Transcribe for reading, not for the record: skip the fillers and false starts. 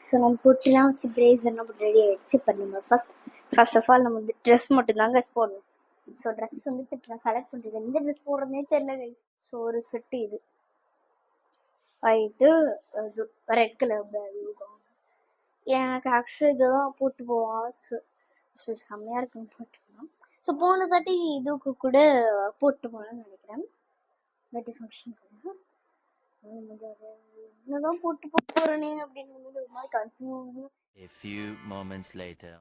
So நம்ம பொட்டுலாம் வச்சு பிரேஸ்லாம் போட்டு ரெடி ஆகிடுச்சு. இப்போ நம்ம ஃபர்ஸ்ட் ஆஃப் ஆல் நம்ம வந்து ட்ரெஸ் மட்டும்தாங்க போடணும். ஸோ ட்ரெஸ் வந்துட்டு இப்போ நான் செலக்ட் பண்ணுறது எந்த ட்ரெஸ் போடுறதுனே தெரியல கைஸ். ஸோ ஒரு செட்டு இது ஒயிட்டு, இது ரெட் கலர் எனக்கு ஆக்சுவலி இதுதான் போட்டு போவோம். ஸோ செம்மையாக இருக்குன்னு போட்டுக்கலாம். ஸோ போன தாட்டி இதுக்கு கூட போட்டு போகலான்னு நினைக்கிறேன். தாட்டி ஃபங்க்ஷனுக்கு என்னதான் போட்டு போறேனே அப்படின்னு ஒரு மாதிரி confuse. A few moments later.